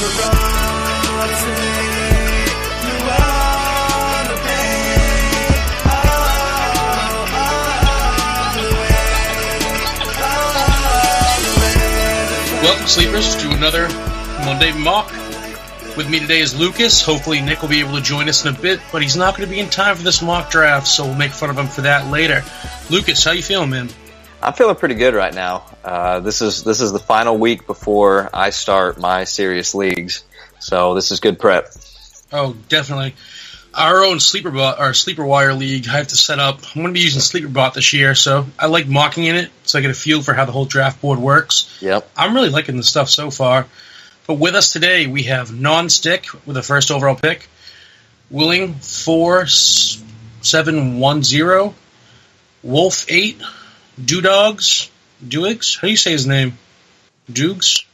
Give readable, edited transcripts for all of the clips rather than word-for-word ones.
Welcome, Sleepers, to another Monday Mock. With me today is Lucas. Hopefully Nick will be able to join us in a bit, but he's not going to be in time for this mock draft, so we'll make fun of him for that later. Lucas, how you feeling, man? I'm feeling pretty good right now. This is the final week before I start my serious leagues, so this is good prep. Oh, definitely. Our own Sleeperbot, our Sleeper Wire League, I have to set up. I'm going to be using Sleeperbot this year, so I like mocking in it, so I get a feel for how the whole draft board works. Yep. I'm really liking the stuff so far. But with us today, we have Non-Stick with the first overall pick, Willing 4710, Wolf 8, Doogs. How do you say his name? Doogs.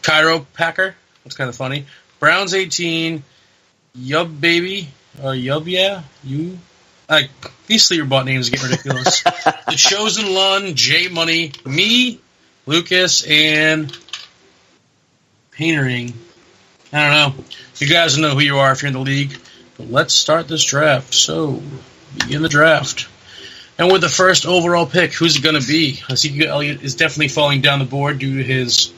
Chiropacker. That's kind of funny. Browns 18, Yub Baby, Yub Yeah, you. These Sleeperbot names are getting ridiculous. The Chosen Lun, J Money, me, Lucas, and Paintering. I don't know. You guys know who you are if you're in the league. But let's start this draft. So, begin the draft. And with the first overall pick, who's it going to be? Ezekiel Elliott is definitely falling down the board due to his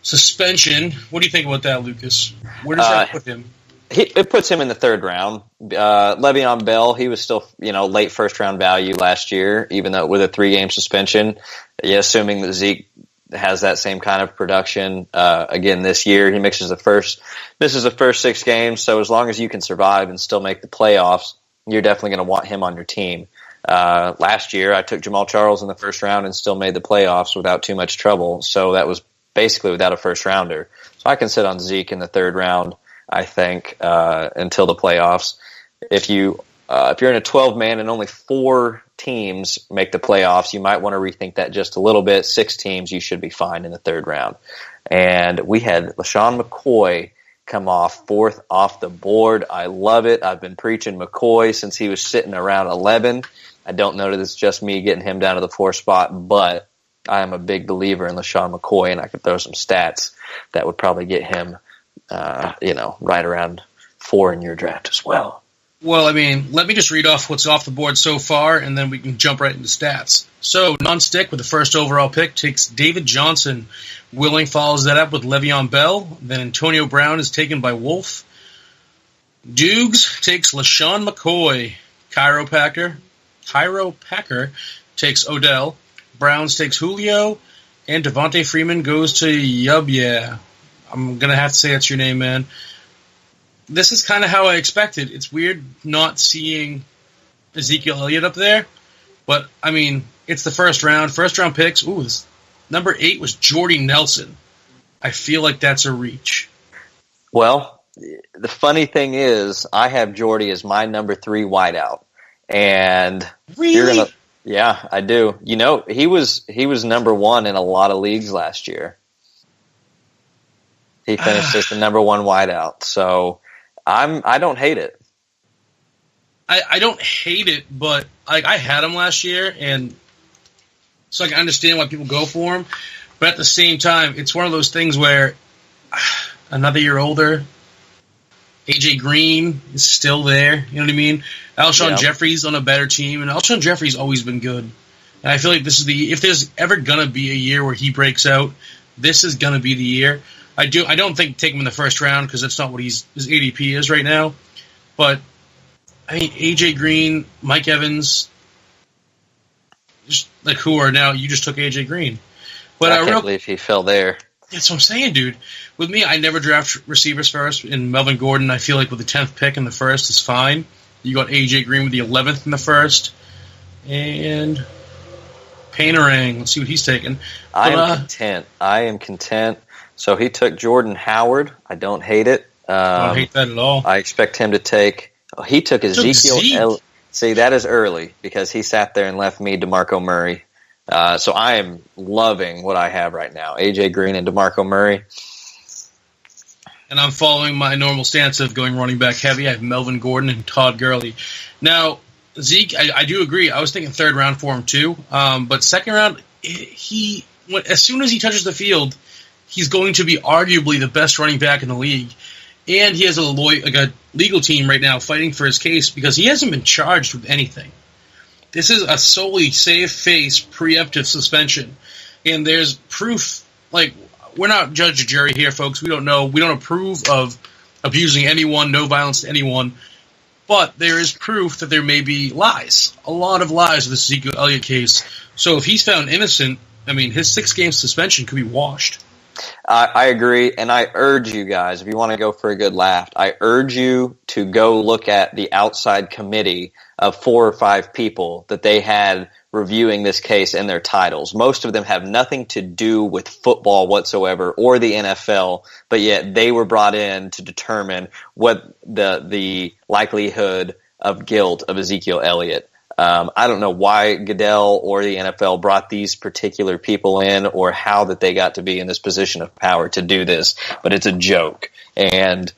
suspension. What do you think about that, Lucas? Where does that put him? It puts him in the third round. Le'Veon Bell, he was still, late first round value last year, even though with a 3-game suspension. Yeah, assuming that Zeke has that same kind of production again this year, he misses the first 6 games. So as long as you can survive and still make the playoffs, you're definitely going to want him on your team. Last year, I took Jamal Charles in the first round and still made the playoffs without too much trouble. So that was basically without a first rounder. So I can sit on Zeke in the third round, I think, until the playoffs. If you're in a 12-man and only 4 teams make the playoffs, you might want to rethink that just a little bit. 6 teams, you should be fine in the third round. And we had LaShawn McCoy come off 4th off the board. I love it. I've been preaching McCoy since he was sitting around 11. I don't know that it's just me getting him down to the 4th spot, but I am a big believer in LaShawn McCoy, and I could throw some stats that would probably get him right around 4 in your draft as well. Well, let me just read off what's off the board so far, and then we can jump right into stats. So, Non-Stick with the first overall pick takes David Johnson. Willing follows that up with Le'Veon Bell. Then Antonio Brown is taken by Wolf. Doogs takes LaShawn McCoy. Chiropacker takes Odell. Browns takes Julio. And Devontae Freeman goes to Yub Yeah. I'm going to have to say that's your name, man. This is kind of how I expected. It's weird not seeing Ezekiel Elliott up there. But, it's the first round. First round picks. Ooh, number 8 was Jordy Nelson. I feel like that's a reach. Well, the funny thing is, I have Jordy as my number 3 wideout. And really? Yeah, I do. He was number 1 in a lot of leagues last year. He finished as the number 1 wideout, so I don't hate it. I don't hate it, but I had him last year, and so I can understand why people go for him. But at the same time, it's one of those things where another year older, AJ Green is still there. You know what I mean? Alshon Jeffrey's on a better team, and Alshon Jeffrey's always been good. And I feel like this is if there's ever gonna be a year where he breaks out, this is gonna be the year. I don't think take him in the first round because that's not what his ADP is right now. But AJ Green, Mike Evans, just like who are now? You just took AJ Green, but I can't believe he fell there. That's what I'm saying, dude. With me, I never draft receivers first. In Melvin Gordon, I feel like with the 10th pick in the first is fine. You got AJ Green with the 11th in the first, and Painterang. Let's see what he's taking. I am content. So he took Jordan Howard. I don't hate it. I don't hate that at all. I expect him to take. He took Ezekiel. See, that is early because he sat there and left me DeMarco Murray. So I am loving what I have right now. AJ Green and DeMarco Murray. And I'm following my normal stance of going running back heavy. I have Melvin Gordon and Todd Gurley. Now, Zeke, I do agree. I was thinking third round for him too. But second round, he as soon as he touches the field, he's going to be arguably the best running back in the league. And he has a legal team right now fighting for his case because he hasn't been charged with anything. This is a solely save-face preemptive suspension. And there's proof, like, we're not judge or jury here, folks. We don't know. We don't approve of abusing anyone, no violence to anyone. But there is proof that there may be lies. A lot of lies with the Ezekiel Elliott case. So if he's found innocent, I mean, his 6-game suspension could be washed. I agree, and I urge you guys, if you want to go for a good laugh, I urge you to go look at the outside committee of 4 or 5 people that they had reviewing this case and their titles. Most of them have nothing to do with football whatsoever or the NFL, but yet they were brought in to determine what the likelihood of guilt of Ezekiel Elliott. I don't know why Goodell or the NFL brought these particular people in or how that they got to be in this position of power to do this, but it's a joke. And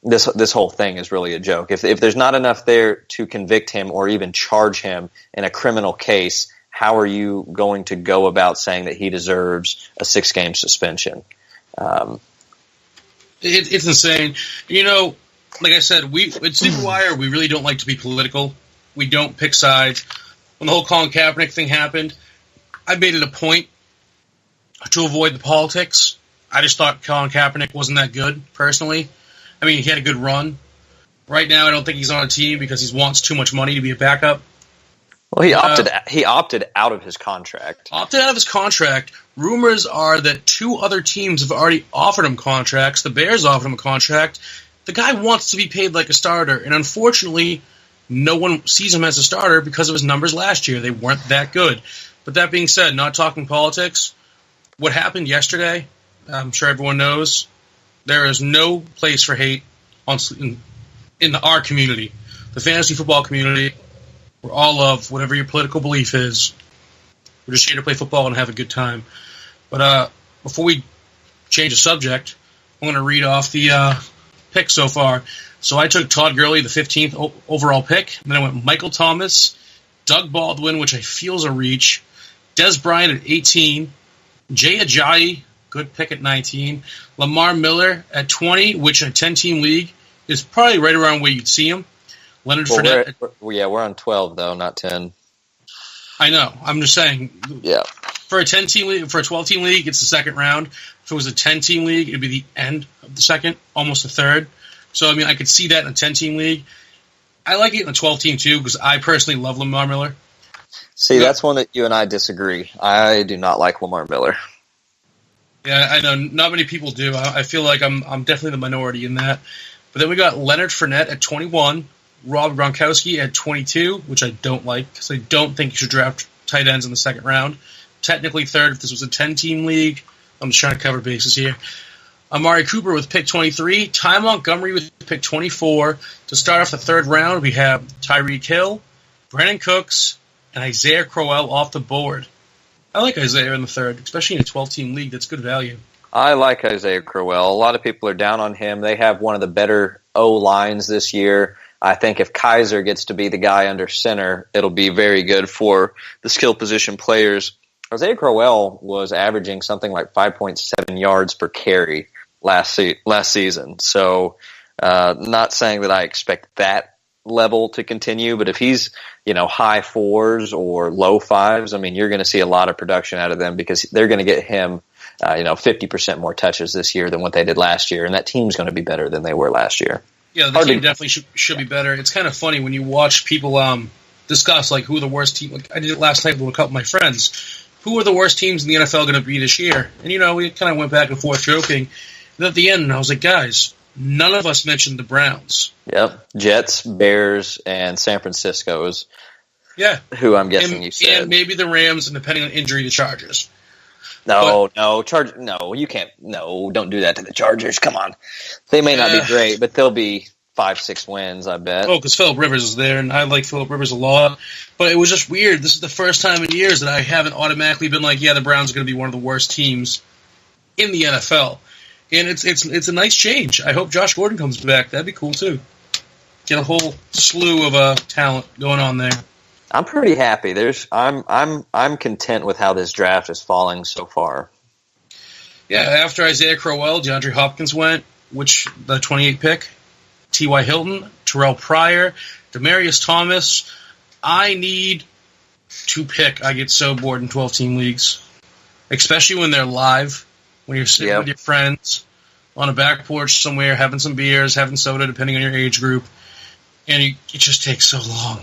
this whole thing is really a joke. If there's not enough there to convict him or even charge him in a criminal case, how are you going to go about saying that he deserves a 6-game suspension? It's insane. You know, like I said, at Superwire, we really don't like to be political. We don't pick sides. When the whole Colin Kaepernick thing happened, I made it a point to avoid the politics. I just thought Colin Kaepernick wasn't that good, personally. I mean, he had a good run. Right now, I don't think he's on a team because he wants too much money to be a backup. Well, he opted out of his contract. Opted out of his contract. Rumors are that 2 other teams have already offered him contracts. The Bears offered him a contract. The guy wants to be paid like a starter, and unfortunately, no one sees him as a starter because of his numbers last year. They weren't that good. But that being said, not talking politics, what happened yesterday, I'm sure everyone knows, there is no place for hate in our community, the fantasy football community. We're all love whatever your political belief is. We're just here to play football and have a good time. But before we change the subject, I'm going to read off the picks so far. So I took Todd Gurley, the 15th overall pick. And then I went Michael Thomas, Doug Baldwin, which I feel is a reach, Des Bryant at 18, Jay Ajayi, good pick at 19, Lamar Miller at 20, which in a 10-team league is probably right around where you'd see him. Leonard Fournette. We're on 12, though, not 10. I know. I'm just saying. Yeah. For a 10-team league, for a 12-team league, it's the second round. If it was a 10-team league, it'd be the end of the second, almost the third. So, I mean, I could see that in a 10-team league. I like it in a 12-team, too, because I personally love Lamar Miller. See, that's one that you and I disagree. I do not like Lamar Miller. Yeah, I know. Not many people do. I feel like I'm definitely the minority in that. But then we got Leonard Fournette at 21, Rob Gronkowski at 22, which I don't like, because I don't think you should draft tight ends in the second round. Technically third if this was a 10-team league. I'm just trying to cover bases here. Amari Cooper with pick 23. Ty Montgomery with pick 24. To start off the third round, we have Tyreek Hill, Brandon Cooks, and Isaiah Crowell off the board. I like Isaiah in the third, especially in a 12-team league. That's good value. I like Isaiah Crowell. A lot of people are down on him. They have one of the better O-lines this year. I think if Kaiser gets to be the guy under center, it'll be very good for the skill position players. Isaiah Crowell was averaging something like 5.7 yards per carry last season. So not saying that I expect that level to continue, but if he's, high 4s or low 5s, I mean, you're going to see a lot of production out of them because they're going to get him 50% more touches this year than what they did last year, and that team's going to be better than they were last year. Yeah, the team definitely should be better. It's kind of funny when you watch people discuss like who the worst team. Like I did it last night with a couple of my friends. Who are the worst teams in the NFL going to be this year? And we kind of went back and forth joking. And at the end, I was like, guys, none of us mentioned the Browns. Yep, Jets, Bears, and San Francisco's. Yeah, who I'm guessing you said, and maybe the Rams, and depending on injury, the Chargers. No, you can't. No, don't do that to the Chargers. Come on. They may not be great, but they'll be 5-6 wins, I bet. Oh, because Phillip Rivers is there, and I like Phillip Rivers a lot. But it was just weird. This is the first time in years that I haven't automatically been like, yeah, the Browns are going to be one of the worst teams in the NFL. And it's a nice change. I hope Josh Gordon comes back. That'd be cool, too. Get a whole slew of talent going on there. I'm pretty happy. I'm content with how this draft is falling so far. Yeah, after Isaiah Crowell, DeAndre Hopkins went, which the 28 pick, T.Y. Hilton, Terrell Pryor, Demaryius Thomas. I need to pick. I get so bored in 12-team leagues, especially when they're live, when you're sitting with your friends on a back porch somewhere, having some beers, having soda, depending on your age group, and it just takes so long.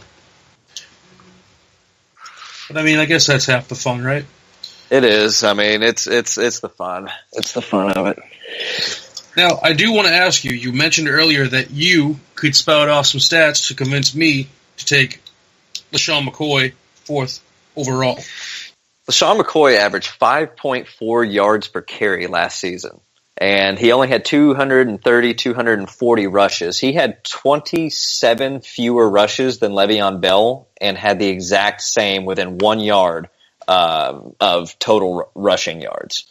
But I mean, I guess that's half the fun, right? It is. I mean, it's the fun. It's the fun of it. Now, I do want to ask you, you mentioned earlier that you could spout off some stats to convince me to take LaShawn McCoy 4th overall. LaShawn McCoy averaged 5.4 yards per carry last season, and he only had 240 rushes. He had 27 fewer rushes than Le'Veon Bell and had the exact same within 1 yard of total rushing yards.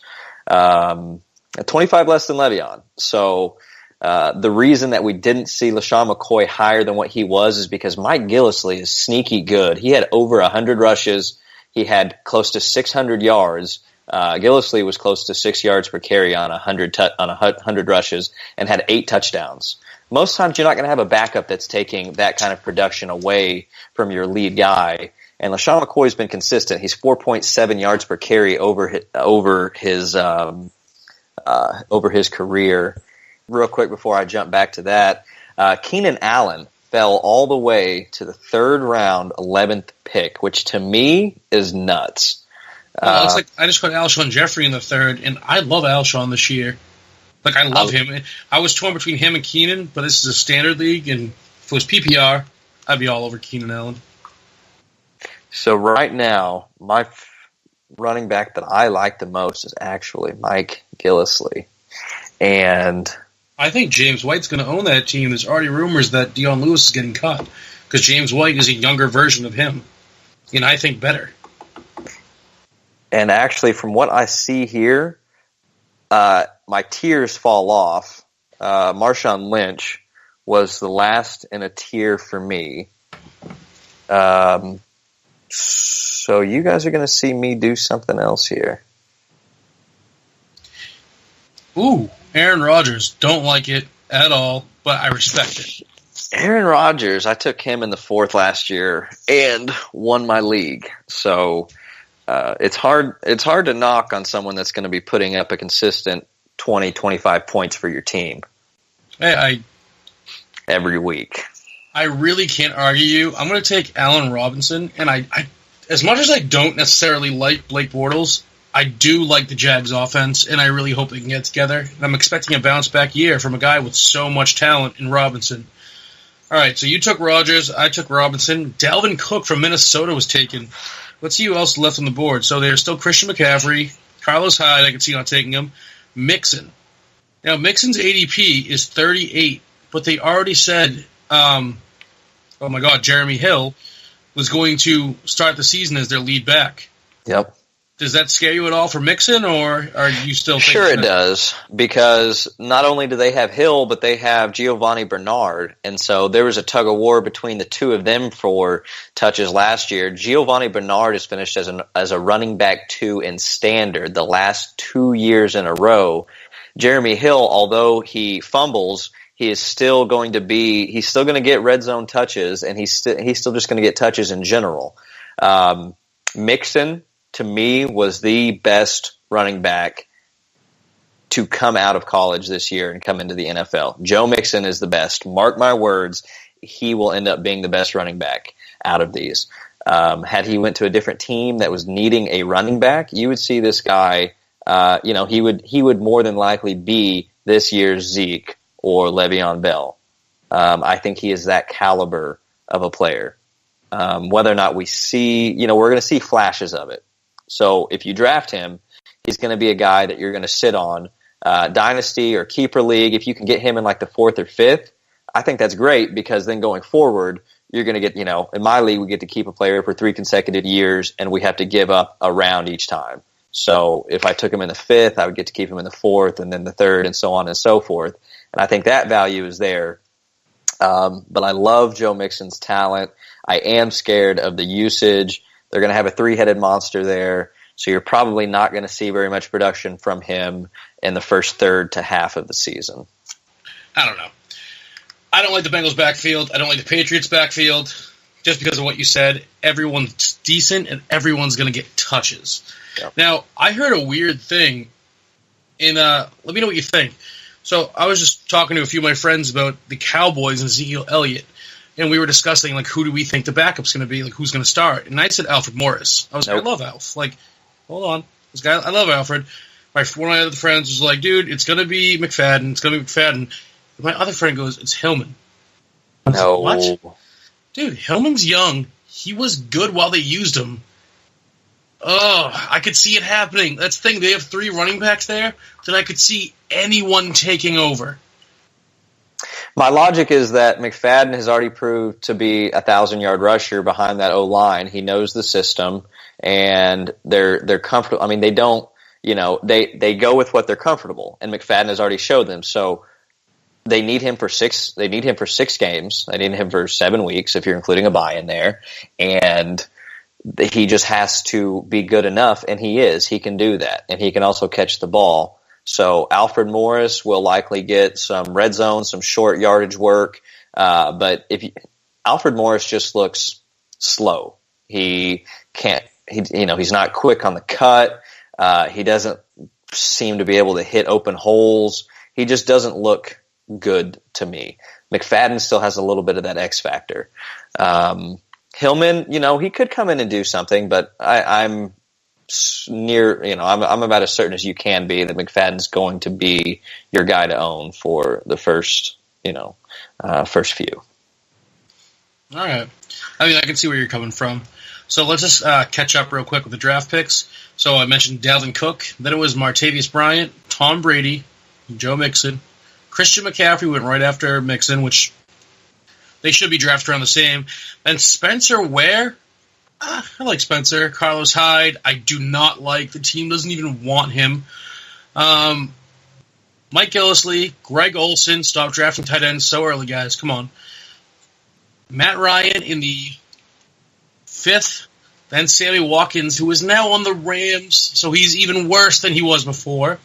25 less than Le'Veon. So the reason that we didn't see LaShawn McCoy higher than what he was is because Mike Gillislee is sneaky good. He had over 100 rushes. He had close to 600 yards. Gillislee was close to 6 yards per carry on 100 rushes and had 8 touchdowns. Most times you're not going to have a backup that's taking that kind of production away from your lead guy. And LaShawn McCoy's been consistent. He's 4.7 yards per carry over his career. Real quick before I jump back to that, Keenan Allen fell all the way to the 3rd round, 11th pick, which to me is nuts. Well, it's like I just got Alshon Jeffrey in the 3rd, and I love Alshon this year. Like, I love him. I was torn between him and Keenan, but this is a standard league, and if it was PPR, I'd be all over Keenan Allen. So right now, my running back that I like the most is actually Mike Gillislee. And I think James White's going to own that team. There's already rumors that Dion Lewis is getting cut because James White is a younger version of him, and I think better. And actually, from what I see here, my tiers fall off. Marshawn Lynch was the last in a tier for me. So you guys are going to see me do something else here. Ooh, Aaron Rodgers. Don't like it at all, but I respect it. Aaron Rodgers, I took him in the 4th last year and won my league. So it's hard to knock on someone that's going to be putting up a consistent 20, 25 points for your team. Every week. I really can't argue you. I'm going to take Allen Robinson, and I as much as I don't necessarily like Blake Bortles, I do like the Jags offense, and I really hope they can get together. And I'm expecting a bounce-back year from a guy with so much talent in Robinson. All right, so you took Rodgers, I took Robinson. Dalvin Cook from Minnesota was taken. Let's see who else left on the board. So there's still Christian McCaffrey, Carlos Hyde, I can see not taking him, Mixon. Now, Mixon's ADP is 38, but they already said, oh my God, Jeremy Hill was going to start the season as their lead back. Yep. Does that scare you at all for Mixon, or are you still thinking Sure it does, because not only do they have Hill, but they have Giovanni Bernard, and so there was a tug-of-war between the two of them for touches last year. Giovanni Bernard has finished as a running back 2 in standard the last 2 years in a row. Jeremy Hill, although he fumbles, he's still going to get red zone touches, and he's still just going to get touches in general. Mixon, to me, was the best running back to come out of college this year and come into the NFL. Joe Mixon is the best. Mark my words, he will end up being the best running back out of these. Had he went to a different team that was needing a running back, you would see this guy, he would more than likely be this year's Zeke or Le'Veon Bell. I think he is that caliber of a player. Whether or not we see, we're going to see flashes of it. So if you draft him, he's going to be a guy that you're going to sit on. Dynasty or keeper league, if you can get him in like the 4th or 5th, I think that's great, because then going forward, you're going to get, in my league, we get to keep a player for 3 consecutive years, and we have to give up a round each time. So if I took him in the 5th, I would get to keep him in the 4th, and then the 3rd, and so on and so forth. And I think that value is there. But I love Joe Mixon's talent. I am scared of the usage. They're going to have a three-headed monster there, so you're probably not going to see very much production from him in the first third to half of the season. I don't know. I don't like the Bengals backfield. I don't like the Patriots backfield. Just because of what you said, everyone's decent and everyone's going to get touches. Yep. Now, I heard a weird thing. Let me know what you think. So I was just talking to a few of my friends about the Cowboys and Ezekiel Elliott, and we were discussing, like, who do we think the backup's going to be, like, who's going to start. And I said Alfred Morris. I was like, I love Alf. Like, hold on. This guy, I love Alfred. One of my other friends was like, dude, it's going to be McFadden. It's going to be McFadden. And my other friend goes, it's Hillman. No. Like, what? Dude, Hillman's young. He was good while they used him. Oh, I could see it happening. That's the thing. They have 3 running backs there that I could see anyone taking over. My logic is that McFadden has already proved to be a 1,000-yard rusher behind that O-line. He knows the system, and they're comfortable. I mean, they don't, they go with what they're comfortable, and McFadden has already showed them. So they need him for 6. They need him for 6 games. They need him for 7 weeks if you're including a bye in there, and he just has to be good enough, and he is. He can do that, and he can also catch the ball. So Alfred Morris will likely get some red zone, some short yardage work, but Alfred Morris just looks slow. He can't. He's not quick on the cut. He doesn't seem to be able to hit open holes. He just doesn't look good to me. McFadden still has a little bit of that X factor. Hillman, he could come in and do something, but I'm near, I'm about as certain as you can be that McFadden's going to be your guy to own for the first few. All right. I mean, I can see where you're coming from. So let's just catch up real quick with the draft picks. So I mentioned Dalvin Cook. Then it was Martavius Bryant, Tom Brady, Joe Mixon. Christian McCaffrey went right after Mixon, which they should be drafted around the same. Then Spencer Ware. I like Spencer. Carlos Hyde, I do not like. The team doesn't even want him. Mike Gillislee, Greg Olson. Stop drafting tight ends so early, guys. Come on. Matt Ryan in the 5th. Then Sammy Watkins, who is now on the Rams, so he's even worse than he was before.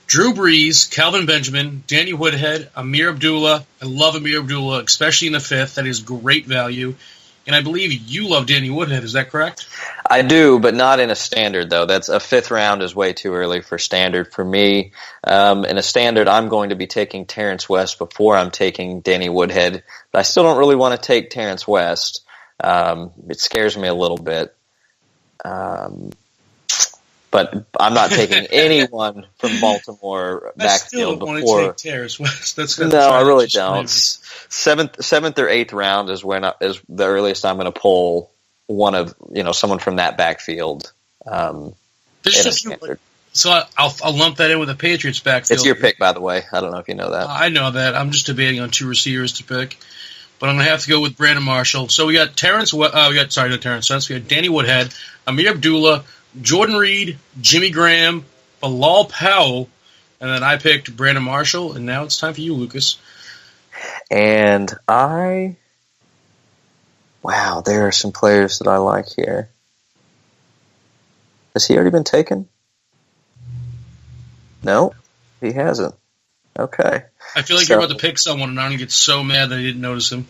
Drew Brees, Calvin Benjamin, Danny Woodhead, Amir Abdullah. I love Amir Abdullah, especially in the 5th. That is great value. And I believe you love Danny Woodhead. Is that correct? I do, but not in a standard, though. That's a 5th round is way too early for standard for me. In a standard, I'm going to be taking Terrence West before I'm taking Danny Woodhead. But I still don't really want to take Terrence West. It scares me a little bit. But I'm not taking anyone from Baltimore backfield before. I still want to take Terrence West. No, I really don't. Seventh or 8th round is the earliest I'm going to pull one of someone from that backfield. So I'll lump that in with the Patriots backfield. It's your pick, by the way. I don't know if you know that. I know that. I'm just debating on 2 receivers to pick, but I'm going to have to go with Brandon Marshall. So we got not Terrence West. We got Danny Woodhead, Amir Abdullah, Jordan Reed, Jimmy Graham, Bilal Powell, and then I picked Brandon Marshall, and now it's time for you, Lucas. And there are some players that I like here. Has he already been taken? No, he hasn't. Okay. I feel like you're about to pick someone, and I'm going to get so mad that I didn't notice him.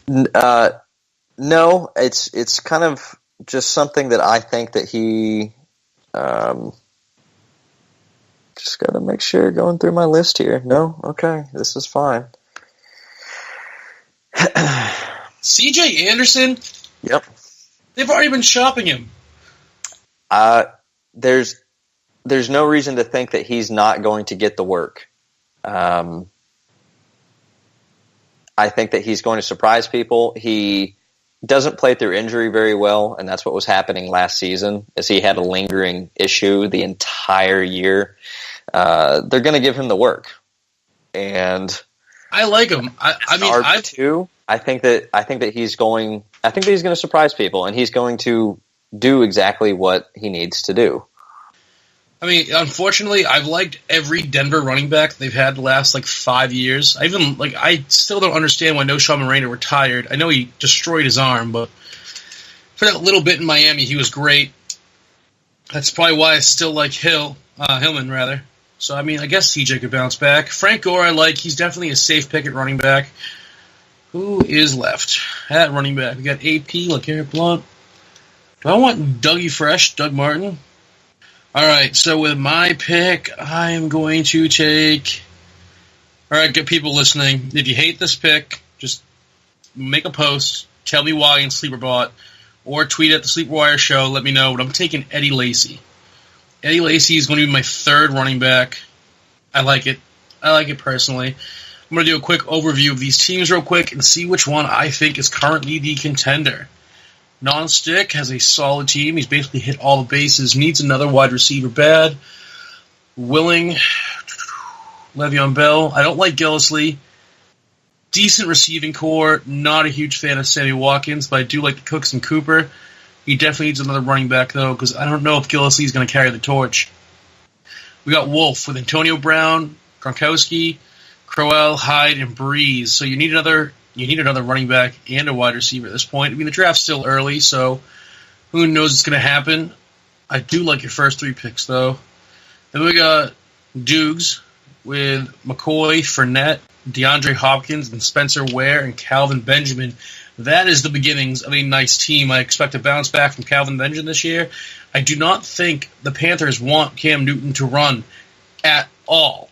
No, it's kind of just something that I think that he just got to make sure going through my list here. No? Okay, this is fine. C.J. Anderson? Yep. They've already been shopping him. There's no reason to think that he's not going to get the work. I think that he's going to surprise people. He doesn't play through injury very well, and that's what was happening last season, is he had a lingering issue the entire year. They're going to give him the work, and I like him. I think that he's going to surprise people, and he's going to do exactly what he needs to do. I mean, unfortunately, I've liked every Denver running back they've had the last 5 years. I still don't understand why No. Sean Moreno retired. I know he destroyed his arm, but for that little bit in Miami, he was great. That's probably why I still like Hillman rather. So I mean, I guess CJ could bounce back. Frank Gore, I like. He's definitely a safe pick at running back. Who is left at running back? We got AP, LeGarrette Blount. Do I want Dougie Fresh, Doug Martin? All right, so with my pick, I am going to take... All right, good people listening. If you hate this pick, just make a post, tell me why in Sleeperbot, or tweet at the Sleepwire Show, let me know. But I'm taking Eddie Lacy. Eddie Lacy is going to be my third running back. I like it. I like it personally. I'm going to do a quick overview of these teams real quick and see which one I think is currently the contender. Non-Stick has a solid team. He's basically hit all the bases. Needs another wide receiver bad. Willing, Le'Veon Bell. I don't like Gillislee. Decent receiving core. Not a huge fan of Sammy Watkins, but I do like the Cooks and Cooper. He definitely needs another running back, though, because I don't know if Gillislee is going to carry the torch. We got Wolf with Antonio Brown, Gronkowski, Crowell, Hyde, and Breeze. So you need another running back and a wide receiver at this point. I mean, the draft's still early, so who knows what's going to happen. I do like your first three picks, though. Then we got Dukes with McCoy, Fournette, DeAndre Hopkins, and Spencer Ware, and Calvin Benjamin. That is the beginnings of a nice team. I expect a bounce back from Calvin Benjamin this year. I do not think the Panthers want Cam Newton to run at all.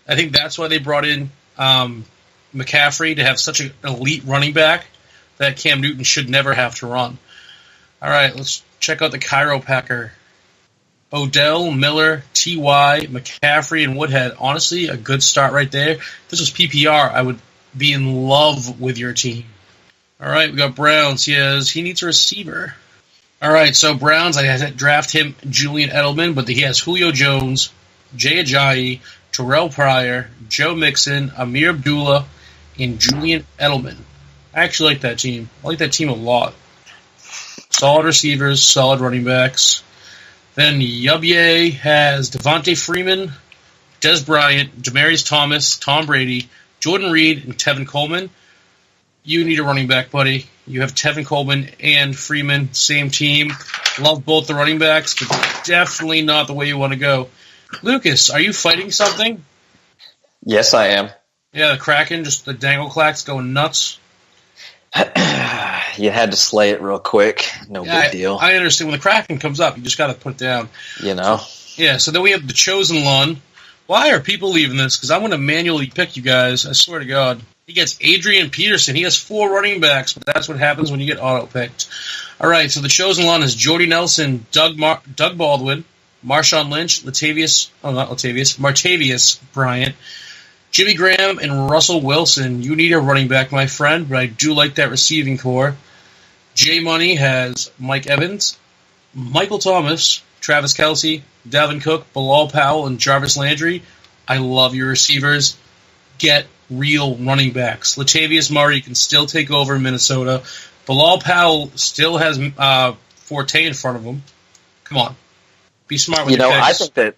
I think that's why they brought in McCaffrey to have such an elite running back that Cam Newton should never have to run. All right, let's check out the chiropractor. Odell, Miller, T.Y., McCaffrey, and Woodhead. Honestly, a good start right there. If this was PPR, I would be in love with your team. All right, we got Browns. He needs a receiver. All right, so Browns, I had to draft him Julian Edelman, but he has Julio Jones, Jay Ajayi, Terrell Pryor, Joe Mixon, Amir Abdullah, and Julian Edelman. I actually like that team. I like that team a lot. Solid receivers, solid running backs. Then Yubye has Devontae Freeman, Des Bryant, Demaryius Thomas, Tom Brady, Jordan Reed, and Tevin Coleman. You need a running back, buddy. You have Tevin Coleman and Freeman, same team. Love both the running backs, but definitely not the way you want to go. Lucas, are you fighting something? Yes, I am. Yeah, the Kraken, just the dangle clacks going nuts. You had to slay it real quick. No big deal. I understand. When the Kraken comes up, you just got to put it down. You know? So then we have the Chosen One. Why are people leaving this? Because I'm going to manually pick you guys. I swear to God. He gets Adrian Peterson. He has 4 running backs, but that's what happens when you get auto-picked. All right, so the Chosen One is Jordy Nelson, Doug Baldwin, Marshawn Lynch, Martavius Bryant, Jimmy Graham, and Russell Wilson. You need a running back, my friend, but I do like that receiving core. J Money has Mike Evans, Michael Thomas, Travis Kelce, Dalvin Cook, Bilal Powell, and Jarvis Landry. I love your receivers. Get real running backs. Latavius Murray can still take over in Minnesota. Bilal Powell still has Forte in front of him. Come on. Be smart with your picks. I think that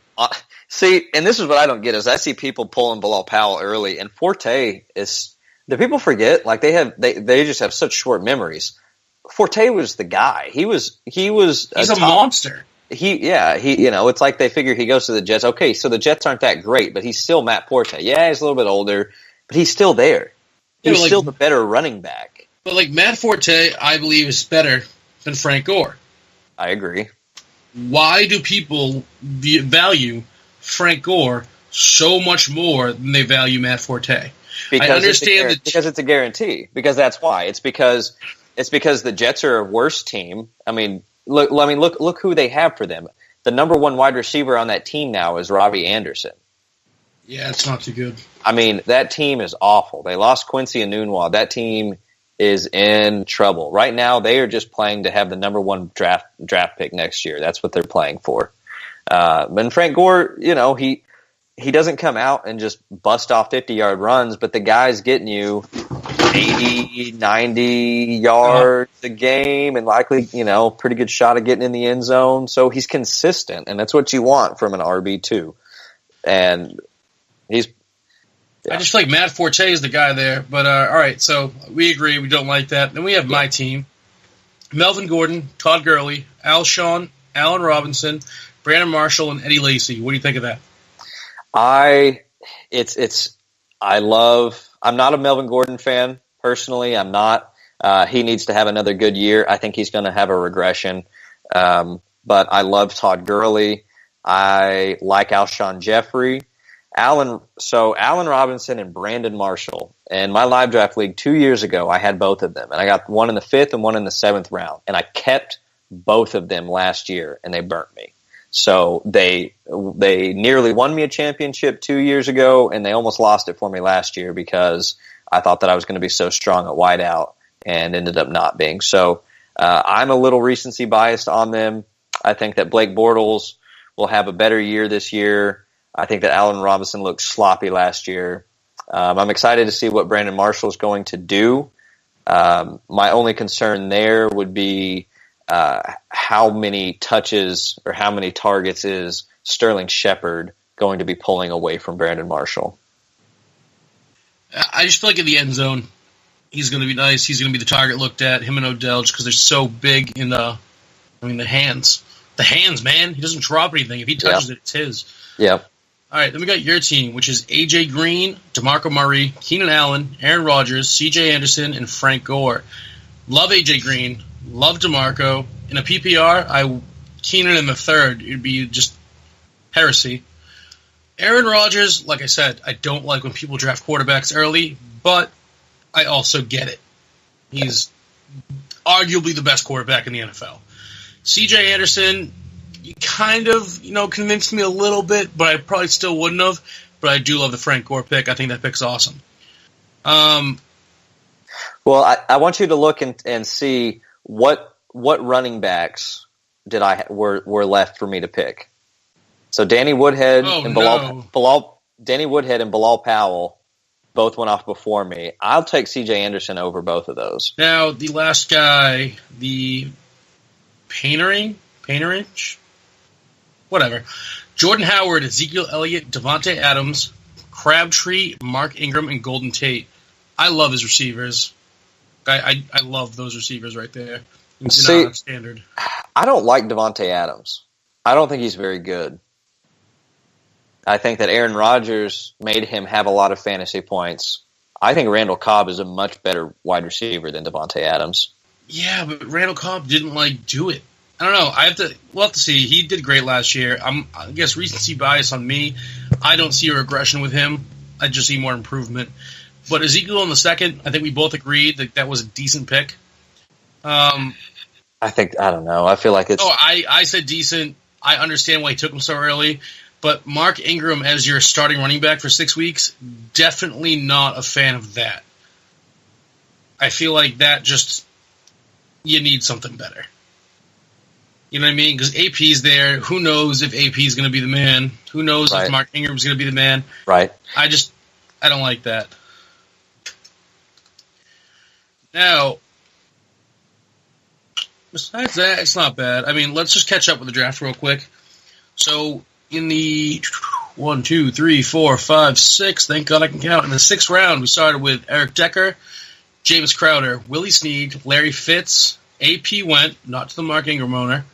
see, and this is what I don't get is I see people pulling Bilal Powell early, and Forte is. Do people forget? Like they just have such short memories. Forte was the guy. He's a monster. It's like they figure he goes to the Jets. Okay, so the Jets aren't that great, but he's still Matt Forte. Yeah, he's a little bit older, but he's still there. He's still the better running back. But Matt Forte, I believe, is better than Frank Gore. I agree. Why do people value Frank Gore so much more than they value Matt Forte? Because I understand because it's a guarantee. Because that's why. It's because the Jets are a worse team. I mean, look who they have for them. The number 1 wide receiver on that team now is Robbie Anderson. Yeah, it's not too good. I mean, that team is awful. They lost Quincy Enunwa. That team is in trouble. Right now, they are just playing to have the number 1 draft pick next year. That's what they're playing for. And Frank Gore, he doesn't come out and just bust off 50-yard runs, but the guy's getting you 80, 90 yards a game and likely, pretty good shot of getting in the end zone. So he's consistent, and that's what you want from an RB2. And he's... Yeah. I just feel like Matt Forte is the guy there. But, all right, so we agree. We don't like that. Then we have my team. Melvin Gordon, Todd Gurley, Alshon, Allen Robinson, Brandon Marshall, and Eddie Lacy. What do you think of that? I'm not a Melvin Gordon fan, personally. I'm not. He needs to have another good year. I think he's going to have a regression. But I love Todd Gurley. I like Alshon Jeffrey. Allen Robinson and Brandon Marshall. In my live draft league 2 years ago, I had both of them. And I got one in the 5th and one in the 7th round. And I kept both of them last year, and they burnt me. So they nearly won me a championship 2 years ago, and they almost lost it for me last year because I thought that I was going to be so strong at wideout and ended up not being. So I'm a little recency biased on them. I think that Blake Bortles will have a better year this year. I think that Allen Robinson looked sloppy last year. I'm excited to see what Brandon Marshall is going to do. My only concern there would be how many touches or how many targets is Sterling Shepard going to be pulling away from Brandon Marshall? I just feel like in the end zone, he's going to be nice. He's going to be the target looked at, him and Odell, just because they're so big in the hands. The hands, man. He doesn't drop anything. If he touches it, it's his. Yep. All right, then we got your team, which is A.J. Green, DeMarco Murray, Keenan Allen, Aaron Rodgers, C.J. Anderson, and Frank Gore. Love A.J. Green. Love DeMarco. In a PPR, Keenan in the third. It would be just heresy. Aaron Rodgers, like I said, I don't like when people draft quarterbacks early, but I also get it. He's arguably the best quarterback in the NFL. C.J. Anderson, you kind of, convinced me a little bit, but I probably still wouldn't have. But I do love the Frank Gore pick. I think that pick's awesome. Well, I want you to look and see what running backs were left for me to pick. So Danny Woodhead and Bilal Powell both went off before me. I'll take C.J. Anderson over both of those. Now the last guy, the Painterage, whatever. Jordan Howard, Ezekiel Elliott, Devontae Adams, Crabtree, Mark Ingram, and Golden Tate. I love his receivers. I love those receivers right there. See, standard. I don't like Devontae Adams. I don't think he's very good. I think that Aaron Rodgers made him have a lot of fantasy points. I think Randall Cobb is a much better wide receiver than Devontae Adams. Yeah, but Randall Cobb didn't do it. I don't know. We'll have to see. He did great last year. I guess recency bias on me. I don't see a regression with him. I just see more improvement. But Ezekiel in the second, I think we both agreed that was a decent pick. I don't know. I feel like it's... Oh, I said decent. I understand why he took him so early. But Mark Ingram as your starting running back for 6 weeks, definitely not a fan of that. I feel like that just... You need something better. You know what I mean? Because AP's there. Who knows if AP's going to be the man? Who knows if Mark Ingram's going to be the man? Right. I don't like that. Now, besides that, it's not bad. I mean, let's just catch up with the draft real quick. So, in the 1, 2, 3, 4, 5, 6, thank God I can count. In the 6th round, we started with Eric Decker, James Crowder, Willie Snead, Larry Fitz, AP went, not to the Mark Ingram owner,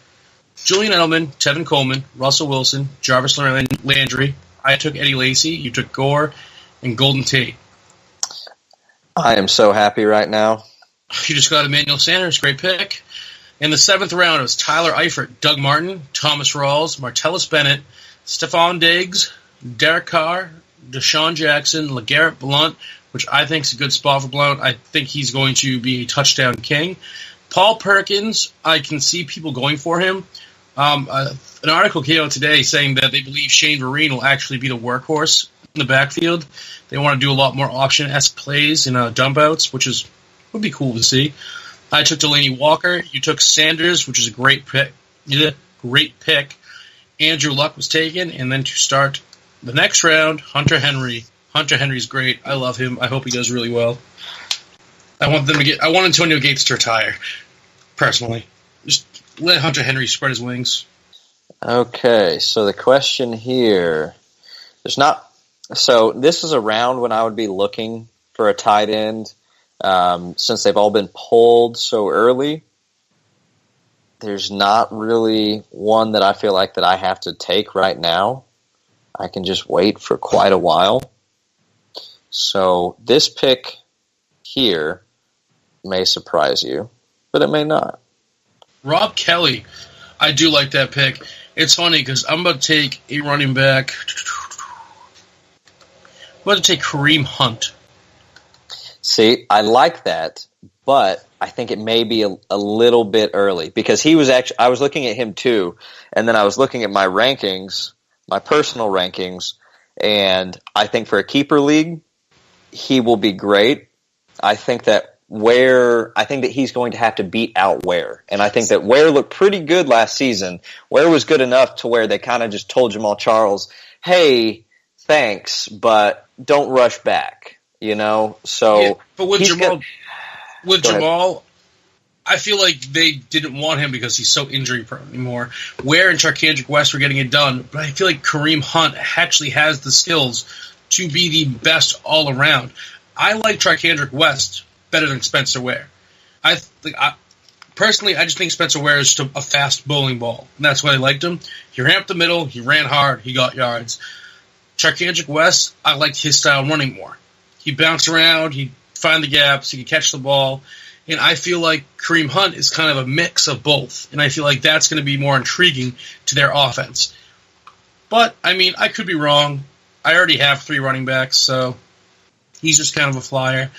Julian Edelman, Tevin Coleman, Russell Wilson, Jarvis Landry. I took Eddie Lacy, you took Gore, and Golden Tate. I am so happy right now. You just got Emmanuel Sanders, great pick. In the 7th round, it was Tyler Eifert, Doug Martin, Thomas Rawls, Martellus Bennett, Stephon Diggs, Derek Carr, Deshaun Jackson, LeGarrette Blount, which I think is a good spot for Blount. I think he's going to be a touchdown king. Paul Perkins, I can see people going for him. An article came out today saying that they believe Shane Vereen will actually be the workhorse in the backfield. They want to do a lot more option-esque plays and dump outs, which would be cool to see. I took Delaney Walker. You took Sanders, which is a great pick. Great pick. Andrew Luck was taken, and then to start the next round, Hunter Henry. Hunter Henry's great. I love him. I hope he does really well. I want Antonio Gates to retire, personally. Just let Hunter Henry spread his wings. Okay, so the question here, so this is around when I would be looking for a tight end, since they've all been pulled so early. There's not really one that I feel like that I have to take right now. I can just wait for quite a while. So this pick here may surprise you, but it may not. Rob Kelly. I do like that pick. It's funny because I'm about to take a running back. I'm about to take Kareem Hunt. See, I like that, but I think it may be a little bit early because I was looking at him too, and then I was looking at my rankings, my personal rankings, and I think for a keeper league, he will be great. I think that he's going to have to beat out Ware. And I think that Ware looked pretty good last season. Ware was good enough to where they kind of just told Jamal Charles, hey, thanks, but don't rush back, So, yeah, but with Jamal, I feel like they didn't want him because he's so injury prone anymore. Ware and Charkandrick West were getting it done, but I feel like Kareem Hunt actually has the skills to be the best all around. I like Charkandrick West better than Spencer Ware. Personally, I just think Spencer Ware is just a fast bowling ball, and that's why I liked him. He ran up the middle, he ran hard, he got yards. Charkandrick West, I liked his style running more. He bounced around, he'd find the gaps, he could catch the ball, and I feel like Kareem Hunt is kind of a mix of both, and I feel like that's going to be more intriguing to their offense. But, I could be wrong. I already have 3 running backs, so he's just kind of a flyer.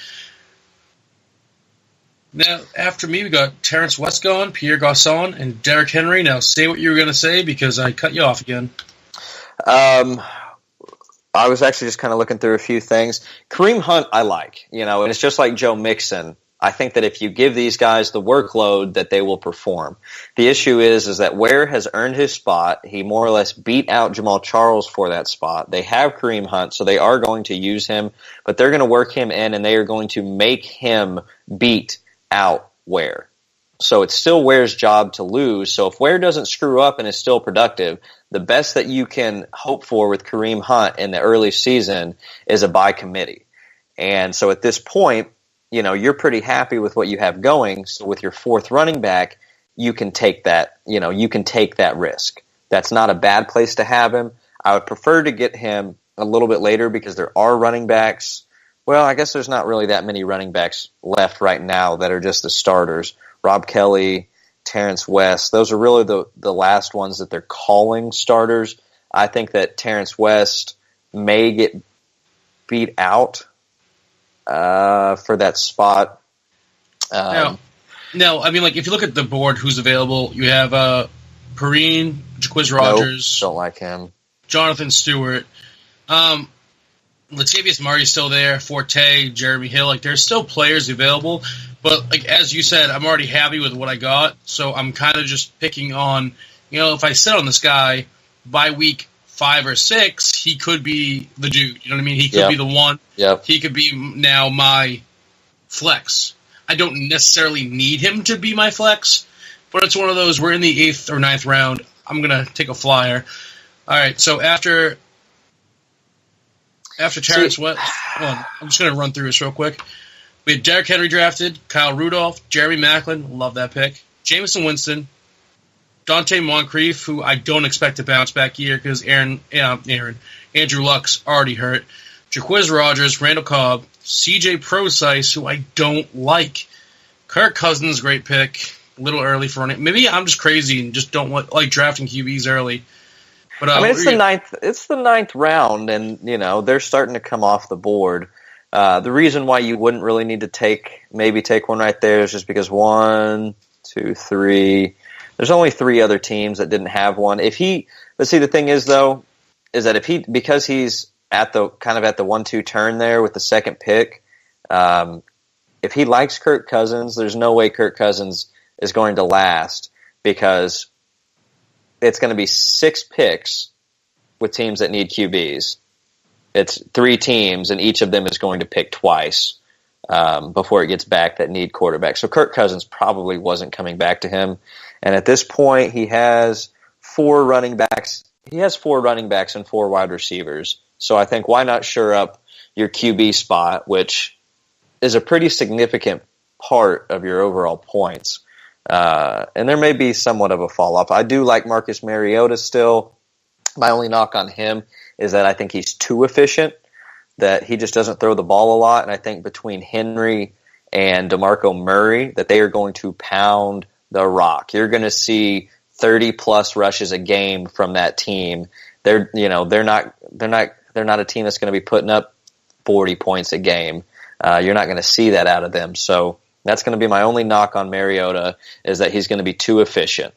Now, after me, we got Terrence West gone, Pierre Garçon, and Derrick Henry. Now, say what you were going to say because I cut you off again. I was actually just kind of looking through a few things. Kareem Hunt, I like, and it's just like Joe Mixon. I think that if you give these guys the workload, that they will perform. The issue is that Ware has earned his spot. He more or less beat out Jamal Charles for that spot. They have Kareem Hunt, so they are going to use him, but they're going to work him in, and they are going to make him beat out Ware. So it's still Ware's job to lose. So if Ware doesn't screw up and is still productive, the best that you can hope for with Kareem Hunt in the early season is a bye committee. And so at this point, you're pretty happy with what you have going. So with your 4th running back, you can take that, risk. That's not a bad place to have him. I would prefer to get him a little bit later because there are running backs. Well, I guess there's not really that many running backs left right now that are just the starters. Rob Kelly, Terrence West, those are really the last ones that they're calling starters. I think that Terrence West may get beat out for that spot. No, if you look at the board, who's available, you have Perrine, Jaquiz Rogers. Nope, don't like him. Jonathan Stewart. Latavius Murray's still there, Forte, Jeremy Hill. There's still players available, but as you said, I'm already happy with what I got, so I'm kind of just picking on, if I sit on this guy by week 5 or 6, he could be the dude. You know what I mean? He could be the one. Yep. He could be now my flex. I don't necessarily need him to be my flex, but it's one of those, we're in the 8th or 9th round. I'm going to take a flyer. All right, so after Terrence West, I'm just going to run through this real quick. We had Derrick Henry drafted, Kyle Rudolph, Jeremy Maclin, love that pick, Jameson Winston, Dante Moncrief, who I don't expect to bounce back year because Andrew Luck's already hurt, Jaquiz Rogers, Randall Cobb, CJ Procise, who I don't like, Kirk Cousins, great pick, a little early for running. Maybe I'm just crazy and just don't like drafting QBs early. But it's the 9th. It's the 9th round, and they're starting to come off the board. The reason why you wouldn't really need to take one right there is just because 1, 2, 3. There's only 3 other teams that didn't have one. Let's see, the thing is though, is that because he's at the 1-2 turn there with the 2nd pick, if he likes Kirk Cousins, there's no way Kirk Cousins is going to last because it's going to be 6 picks with teams that need QBs. It's 3 teams, and each of them is going to pick twice. before it gets back that need quarterback. So Kirk Cousins probably wasn't coming back to him. And at this point, he has 4 running backs. He has 4 running backs and 4 wide receivers. So I think why not shore up your QB spot, which is a pretty significant part of your overall points. And there may be somewhat of a fall off. I do like Marcus Mariota still. My only knock on him is that I think he's too efficient, that he just doesn't throw the ball a lot. And I think between Henry and DeMarco Murray, that they are going to pound the rock. You're going to see 30 plus rushes a game from that team. They're not a team that's going to be putting up 40 points a game. You're not going to see that out of them. So that's going to be my only knock on Mariota, is that he's going to be too efficient.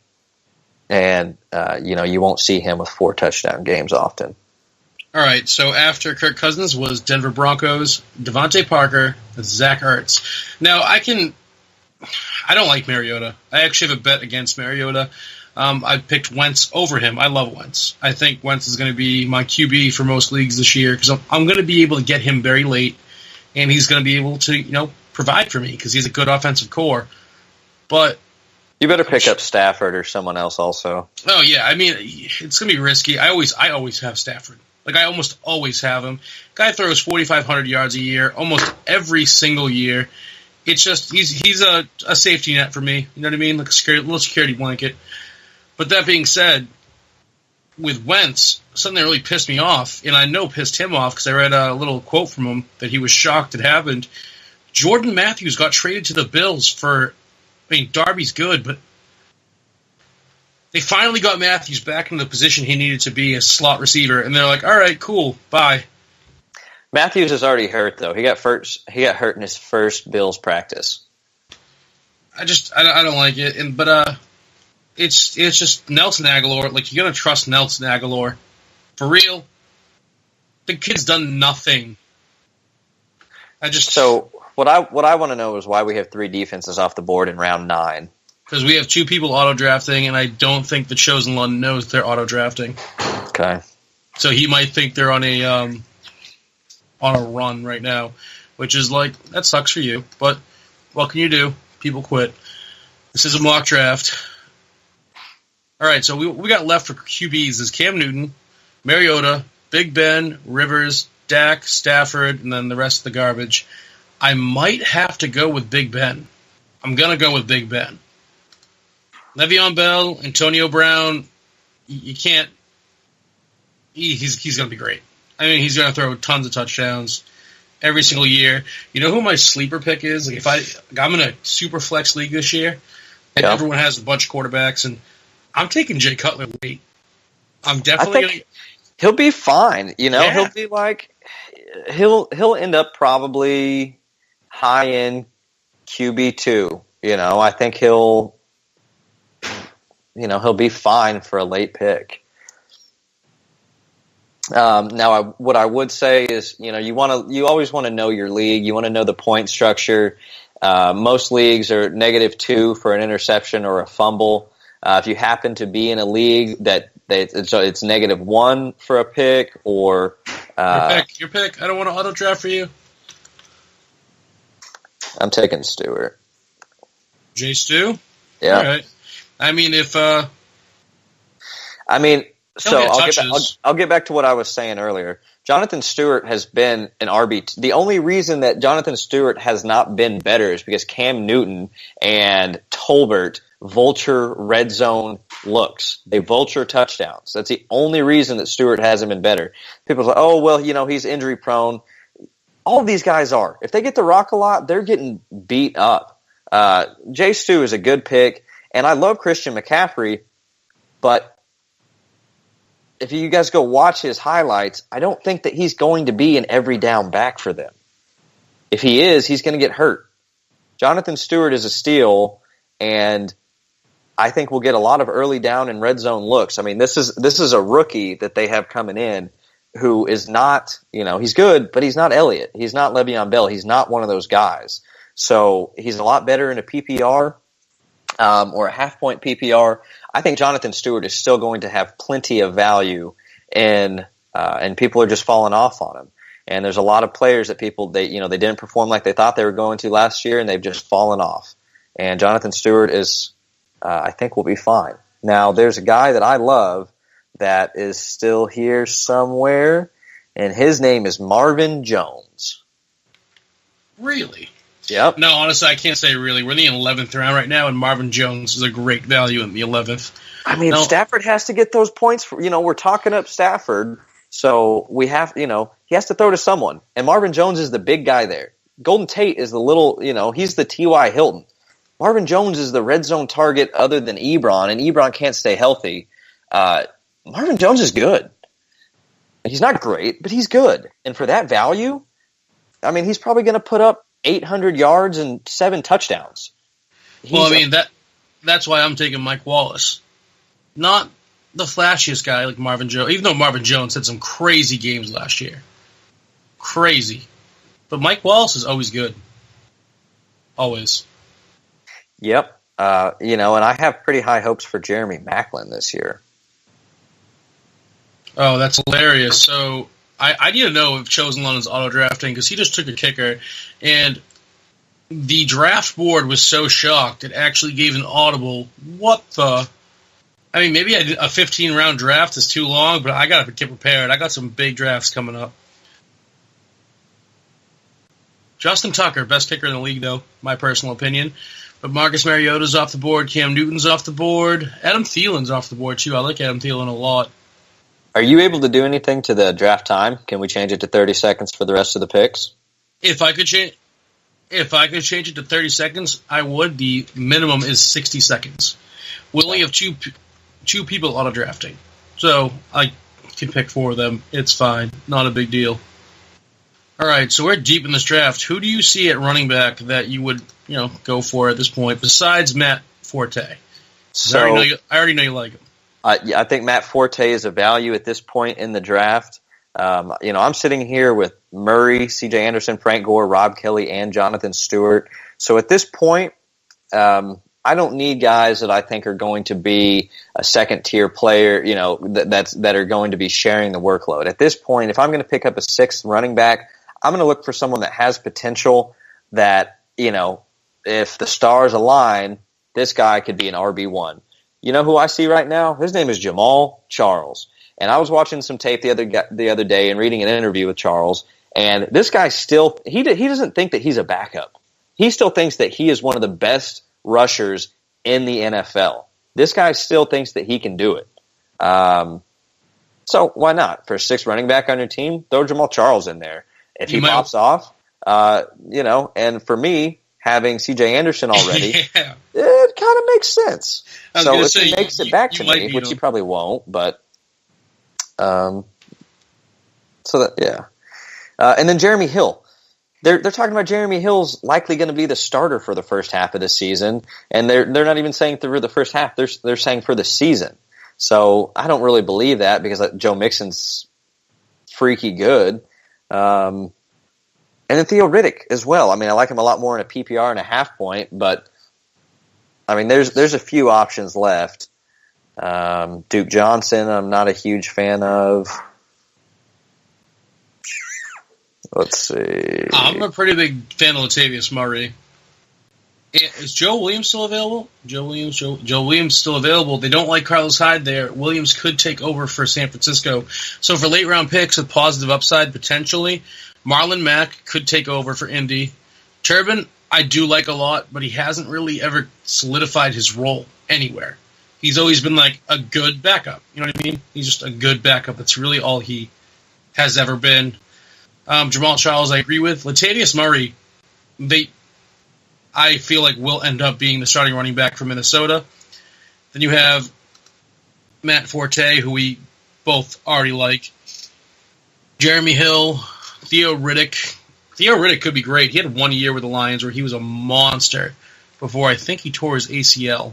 And, you won't see him with 4 touchdown games often. All right, so after Kirk Cousins was Denver Broncos, Devontae Parker, Zach Ertz. Now, I don't like Mariota. I actually have a bet against Mariota. I picked Wentz over him. I love Wentz. I think Wentz is going to be my QB for most leagues this year because I'm going to be able to get him very late, and he's going to be able to, provide for me because he's a good offensive core. But you better pick up Stafford or someone else also. Oh yeah, I mean it's going to be risky. I always have Stafford. Like I almost always have him. Guy throws 4,500 yards a year, almost every single year. It's just he's a safety net for me. You know what I mean? Like a little security blanket. But that being said, with Wentz, something that really pissed me off, and I know pissed him off because I read a little quote from him that he was shocked it happened. Jordan Matthews got traded to the Bills for, Darby's good, but they finally got Matthews back in the position he needed to be as slot receiver, and they're like, all right, cool, bye. Matthews is already hurt, though. He got hurt in his first Bills practice. I don't like it, but it's just Nelson Aguilar. Like, you're gonna trust Nelson Aguilar for real? The kid's done nothing. So what I want to know is why we have 3 defenses off the board in round 9. Because we have 2 people auto-drafting, and I don't think the Chosen One knows they're auto-drafting. Okay. So he might think they're on a run right now, which is like, that sucks for you. But what can you do? People quit. This is a mock draft. All right, so we got left for QBs is Cam Newton, Mariota, Big Ben, Rivers, Dak, Stafford, and then the rest of the garbage. I might have to go with Big Ben. I'm going to go with Big Ben. Le'Veon Bell, Antonio Brown, you can't. He's going to be great. He's going to throw tons of touchdowns every single year. You know who my sleeper pick is? Like I'm in a super flex league this year, and everyone has a bunch of quarterbacks, and I'm taking Jay Cutler late. I'm definitely going to. He'll be fine. Yeah. He'll be like he'll end up probably high end QB2. I think he'll be fine for a late pick. Now, what I would say is, you always want to know your league. You want to know the point structure. Most leagues are -2 for an interception or a fumble. If you happen to be in a league that it's -1 for a pick or your pick. I don't want to auto draft for you. I'm taking Stewart. J. Stu? Yeah. All right. I'll get back to what I was saying earlier. Jonathan Stewart has been an RB. The only reason that Jonathan Stewart has not been better is because Cam Newton and Tolbert vulture red zone looks. They vulture touchdowns. That's the only reason that Stewart hasn't been better. People say, oh, well, he's injury prone. All of these guys are. If they get the rock a lot, they're getting beat up. Jay Stu is a good pick, and I love Christian McCaffrey, but if you guys go watch his highlights, I don't think that he's going to be an every down back for them. If he is, he's going to get hurt. Jonathan Stewart is a steal, and I think we'll get a lot of early down and red zone looks. This is a rookie that they have coming in who is not, he's good, but he's not Elliott. He's not Le'Veon Bell. He's not one of those guys. So he's a lot better in a PPR or a half-point PPR. I think Jonathan Stewart is still going to have plenty of value, and people are just falling off on him. And there's a lot of players that they didn't perform like they thought they were going to last year, and they've just fallen off. And Jonathan Stewart I think will be fine. Now, there's a guy that I love that is still here somewhere, and his name is Marvin Jones. Really? Yep. No, honestly, I can't say really. We're in the 11th round right now, and Marvin Jones is a great value in the 11th. I mean, Stafford has to get those points. We're talking up Stafford, so we have, he has to throw to someone. And Marvin Jones is the big guy there. Golden Tate is the little, he's the T.Y. Hilton. Marvin Jones is the red zone target other than Ebron, and Ebron can't stay healthy. Marvin Jones is good. He's not great, but he's good. And for that value, I mean, he's probably going to put up 800 yards and 7 touchdowns. That's why I'm taking Mike Wallace. Not the flashiest guy like Marvin Jones, even though Marvin Jones had some crazy games last year. Crazy. But Mike Wallace is always good. Always. Yep. And I have pretty high hopes for Jeremy Maclin this year. Oh, that's hilarious. So I need to know if Chosen London's auto-drafting, because he just took a kicker, and the draft board was so shocked it actually gave an audible, what the... I mean, maybe a 15-round draft is too long, but I got to get prepared. I got some big drafts coming up. Justin Tucker, best kicker in the league, though, my personal opinion. But Marcus Mariota's off the board. Cam Newton's off the board. Adam Thielen's off the board, too. I like Adam Thielen a lot. Are you able to do anything to the draft time? Can we change it to 30 seconds for the rest of the picks? If I could change it to 30 seconds, I would. The minimum is 60 seconds. We only have two people auto-drafting. So I can pick 4 of them. It's fine. Not a big deal. All right, so we're deep in this draft. Who do you see at running back that you would, go for at this point besides Matt Forte? So I already know you like him. I think Matt Forte is a value at this point in the draft. I'm sitting here with Murray, C.J. Anderson, Frank Gore, Rob Kelly, and Jonathan Stewart. So at this point, I don't need guys that I think are going to be a second-tier player, that are going to be sharing the workload. At this point, if I'm going to pick up a 6th running back, I'm going to look for someone that has potential that, if the stars align, this guy could be an RB1. You know who I see right now? His name is Jamal Charles. And I was watching some tape the other day and reading an interview with Charles, and this guy still he doesn't think that he's a backup. He still thinks that he is one of the best rushers in the NFL. This guy still thinks that he can do it. So why not? For a 6th running back on your team, throw Jamal Charles in there. If he pops off, and for me, having C.J. Anderson already, yeah. It kind of makes sense. So if he makes it back to me, which he probably won't, but and then Jeremy Hill. They're talking about Jeremy Hill's likely going to be the starter for the first half of the season, and they're not even saying through the first half. They're saying for the season. So I don't really believe that because Joe Mixon's freaky good. And then Theo Riddick as well. I mean, I like him a lot more in a PPR and a half point, but I mean, there's a few options left. Duke Johnson, I'm not a huge fan of. Let's see. I'm a pretty big fan of Latavius Murray. Is Joe Williams still available? Joe Williams still available. They don't like Carlos Hyde there. Williams could take over for San Francisco. So for late round picks with positive upside potentially, Marlon Mack could take over for Indy. Turbin, I do like a lot, but he hasn't really ever solidified his role anywhere. He's always been like a good backup. You know what I mean? He's just a good backup. That's really all he has ever been. Jamal Charles, I agree with. Latavius Murray, I feel like will end up being the starting running back for Minnesota. Then you have Matt Forte, who we both already like. Jeremy Hill, Theo Riddick. Theo Riddick could be great. He had 1 year with the Lions where he was a monster before I think he tore his ACL.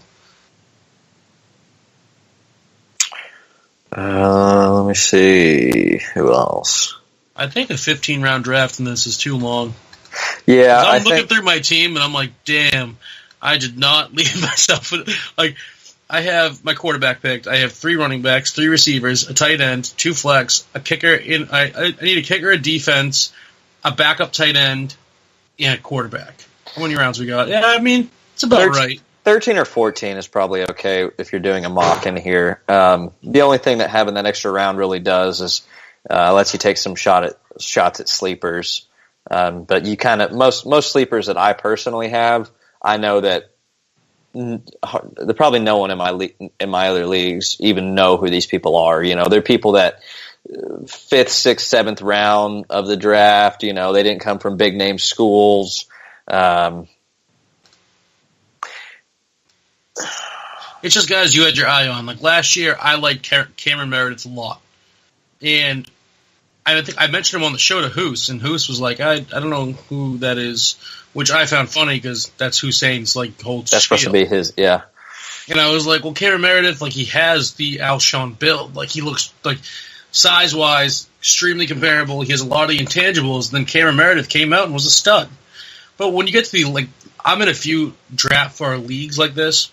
Let me see. Who else? I think a 15-round draft in this is too long. Yeah, I'm looking through my team, and I'm like, damn, I did not leave myself. I have my quarterback picked. I have 3 running backs, 3 receivers, a tight end, 2 flex, a kicker. I need a kicker, a defense, a backup tight end, and a quarterback. How many rounds we got? Yeah, I mean, it's about right. 13 or 14 is probably okay if you're doing a mock in here. The only thing that having that extra round really does is lets you take some shots at sleepers. But you kind of most sleepers that I personally have, I know that probably no one in my other leagues even know who these people are. You know, they're people that 5th, 6th, 7th round of the draft. You know, they didn't come from big name schools. It's just guys you had your eye on. Like last year, I liked Cameron Meredith a lot, and I think I mentioned him on the show to Hoos, and Hoos was like, I don't know who that is, which I found funny because that's Hussein's like whole That's supposed to be his, yeah. And I was like, well, Cameron Meredith, like he has the Alshon build, like he looks like size wise extremely comparable. He has a lot of the intangibles. Then Cameron Meredith came out and was a stud. But when you get to the like, I'm in a few draft for our leagues like this,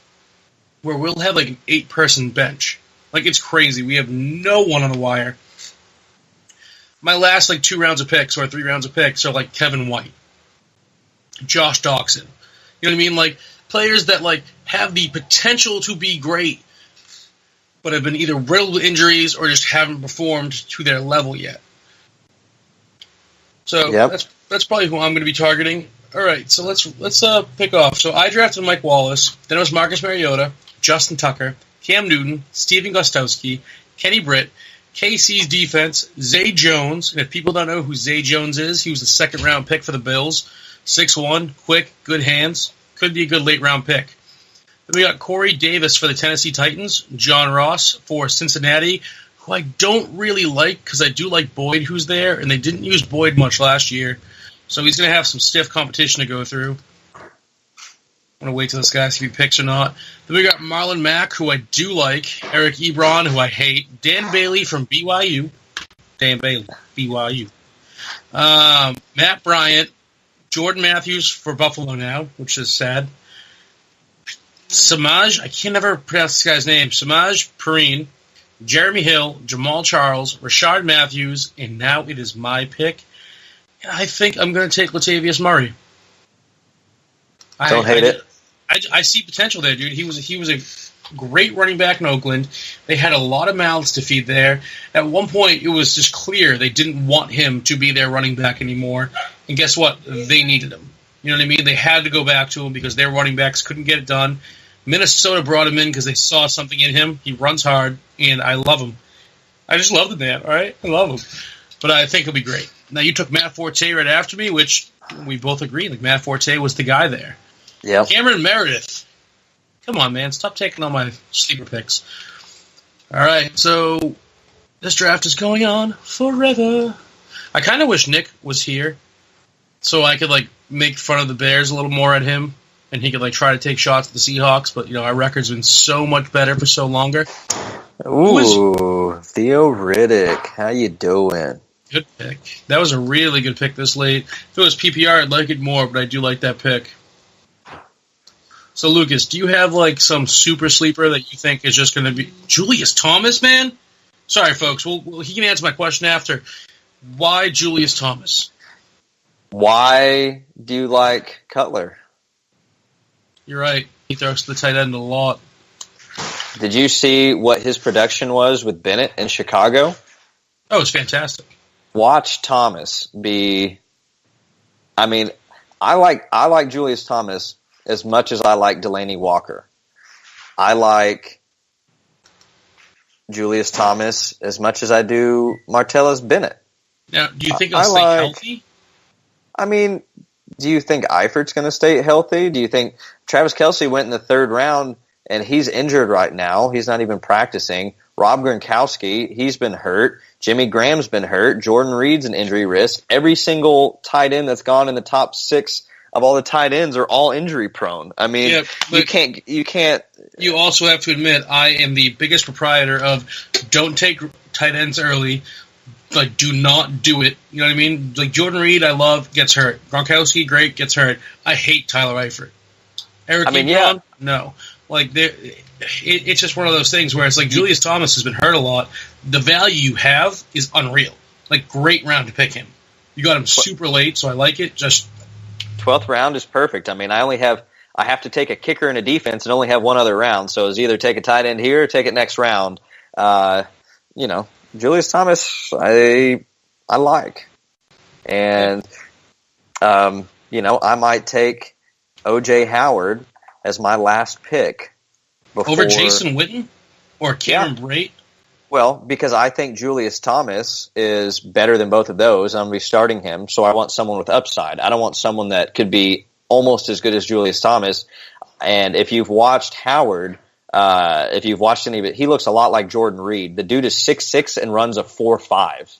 where we'll have like an 8-person bench. Like it's crazy. We have no one on the wire. My last like 2 rounds of picks or 3 rounds of picks are like Kevin White, Josh Doxson. You know what I mean? Like players that like have the potential to be great, but have been either riddled with injuries or just haven't performed to their level yet. So that's probably who I'm going to be targeting. All right, so let's pick off. So I drafted Mike Wallace. Then it was Marcus Mariota, Justin Tucker, Cam Newton, Steven Gostkowski, Kenny Britt, KC's defense, Zay Jones. And if people don't know who Zay Jones is, he was the 2nd-round pick for the Bills. 6'1", quick, good hands. Could be a good late-round pick. Then we got Corey Davis for the Tennessee Titans, John Ross for Cincinnati, who I don't really like because I do like Boyd who's there, and they didn't use Boyd much last year. So he's going to have some stiff competition to go through. I'm going to wait till this guy see if he picks or not. Then we got Marlon Mack, who I do like. Eric Ebron, who I hate. Dan Bailey from BYU. Dan Bailey, BYU. Matt Bryant. Jordan Matthews for Buffalo now, which is sad. Samaj, I can never pronounce this guy's name. Samaj Perine. Jeremy Hill. Jamal Charles. Rashard Matthews. And now it is my pick. I think I'm going to take Latavius Murray. Don't hate it. I see potential there, dude. He was a great running back in Oakland. They had a lot of mouths to feed there. At one point, it was just clear they didn't want him to be their running back anymore. And guess what? They needed him. You know what I mean? They had to go back to him because their running backs couldn't get it done. Minnesota brought him in because they saw something in him. He runs hard, and I love him. I just love the man, all right? I love him. But I think he'll be great. Now, you took Matt Forte right after me, which we both agree. Like, Matt Forte was the guy there. Yeah. Cameron Meredith. Come on, man. Stop taking all my sleeper picks. All right, so this draft is going on forever. I kind of wish Nick was here so I could, like, make fun of the Bears a little more at him, and he could, like, try to take shots at the Seahawks. But, you know, our record's been so much better for so longer. Ooh, Theo Riddick. How you doing? Good pick. That was a really good pick this late. If it was PPR, I'd like it more, but I do like that pick. So, Lucas, do you have, like, some super sleeper that you think is just going to be... Julius Thomas, man? Sorry, folks. Well, he can answer my question after. Why Julius Thomas? Why do you like Cutler? You're right. He throws to the tight end a lot. Did you see what his production was with Bennett in Chicago? Oh, it's fantastic. Watch Thomas be... I mean, I like Julius Thomas as much as I like Delaney Walker. I like Julius Thomas as much as I do Martellus Bennett. Now, do you think he'll stay healthy? I mean, do you think Eifert's going to stay healthy? Do you think Travis Kelce went in the 3rd round and he's injured right now? He's not even practicing. Rob Gronkowski, he's been hurt. Jimmy Graham's been hurt. Jordan Reed's an injury risk. Every single tight end that's gone in the top 6 of all the tight ends are all injury prone. I mean, yeah, you can't. You also have to admit, I am the biggest proprietor of don't take tight ends early. Like, do not do it. You know what I mean? Like, Jordan Reed, I love, gets hurt. Gronkowski, great, gets hurt. I hate Tyler Eifert. Eric Ebron, no. Like it's just one of those things where it's like Julius Thomas has been hurt a lot. The value you have is unreal. Like, great round to pick him. You got him super late, so I like it. Just 12th round is perfect. I mean, I have to take a kicker and a defense and only have one other round. So it's either take a tight end here or take it next round. Julius Thomas, I like. And, I might take O.J. Howard as my last pick. Over Jason Witten or Cameron Brate? Well, because I think Julius Thomas is better than both of those. I'm going to be starting him, so I want someone with upside. I don't want someone that could be almost as good as Julius Thomas. And if you've watched Howard, if you've watched any of it, he looks a lot like Jordan Reed. The dude is 6'6" and runs a 4.5.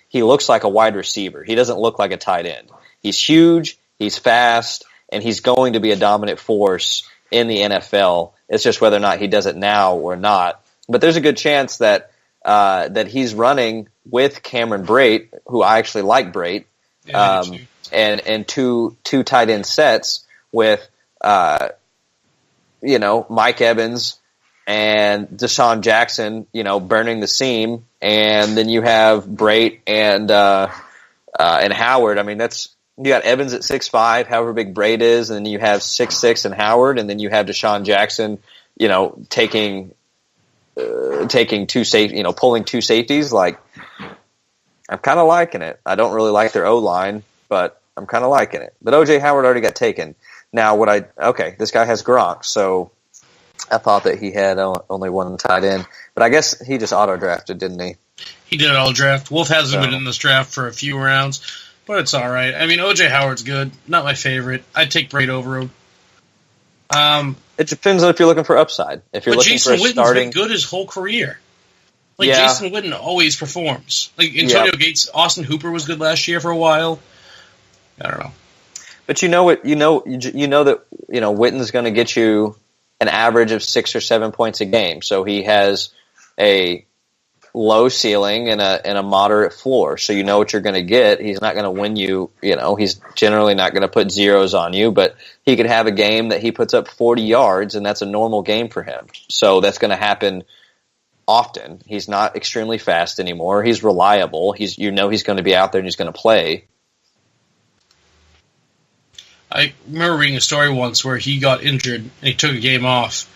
He looks like a wide receiver. He doesn't look like a tight end. He's huge, he's fast, and he's going to be a dominant force in the NFL. It's just whether or not he does it now or not. But there's a good chance that he's running with Cameron Brate, who I actually like Brate, and two tight end sets with Mike Evans and Deshaun Jackson, burning the seam, and then you have Brate and Howard. I mean, you got Evans at 6'5", however big Brate is, and then you have 6'6" and Howard, and then you have Deshaun Jackson, taking two pulling two safeties. Like, I'm kind of liking it. I don't really like their O-line, but I'm kind of liking it. But O.J. Howard already got taken. Now, this guy has Gronk, so I thought that he had only one tight end. But I guess he just auto-drafted, didn't he? He did auto-draft. Wolf hasn't been in this draft for a few rounds, but it's all right. I mean, O.J. Howard's good. Not my favorite. I'd take Brate over him. It depends on if you're looking for upside. If you're looking Jason for Witten's been good his whole career. Jason Witten always performs. Like Antonio Gates, Austin Hooper was good last year for a while. I don't know. But you know that Witten's going to get you an average of 6 or 7 points a game. So he has a low ceiling and a moderate floor. So you know what you're going to get. He's not going to win you. He's generally not going to put zeros on you, but he could have a game that he puts up 40 yards, and that's a normal game for him. So that's going to happen often. He's not extremely fast anymore. He's reliable. He's going to be out there and he's going to play. I remember reading a story once where he got injured and he took a game off.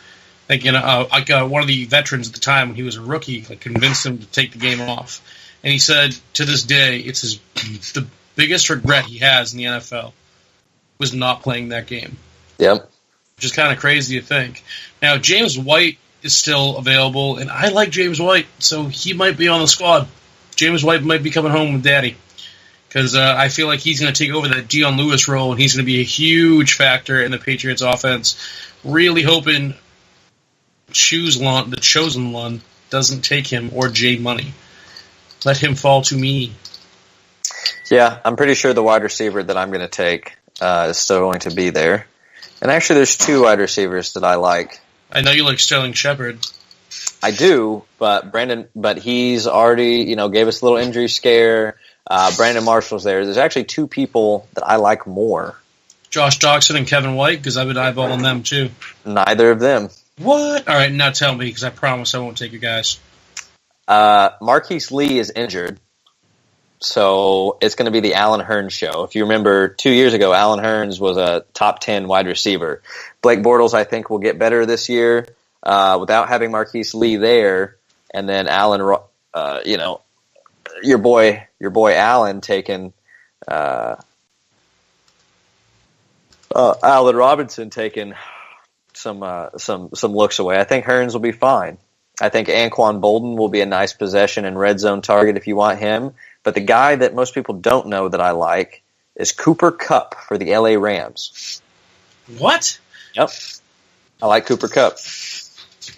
One of the veterans at the time when he was a rookie convinced him to take the game off. And he said to this day it's the biggest regret he has in the NFL was not playing that game. Yep. Which is kind of crazy to think. Now, James White is still available, and I like James White, so he might be on the squad. James White might be coming home with Daddy. Because I feel like he's going to take over that Dion Lewis role, and he's going to be a huge factor in the Patriots' offense. Really hoping the chosen one doesn't take him or Jay Money. Let him fall to me. Yeah, I'm pretty sure the wide receiver that I'm going to take is still going to be there. And actually, there's two wide receivers that I like. I know you like Sterling Shepard. I do, but he's already, gave us a little injury scare. Brandon Marshall's there. There's actually two people that I like more. Josh Doxson and Kevin White, because I've been eyeballing them too. Neither of them. What? All right, now tell me, because I promise I won't take you guys. Marquise Lee is injured, so it's going to be the Allen Hurns show. If you remember, 2 years ago, Allen Hurns was a top 10 wide receiver. Blake Bortles, I think, will get better this year without having Marquise Lee there, and then Allen, your boy Allen taking Allen Robinson taking some looks away. I think Hurns will be fine. I think Anquan Bolden will be a nice possession and red zone target if you want him. But the guy that most people don't know that I like is Cooper Kupp for the LA Rams. What? Yep. I like Cooper Kupp.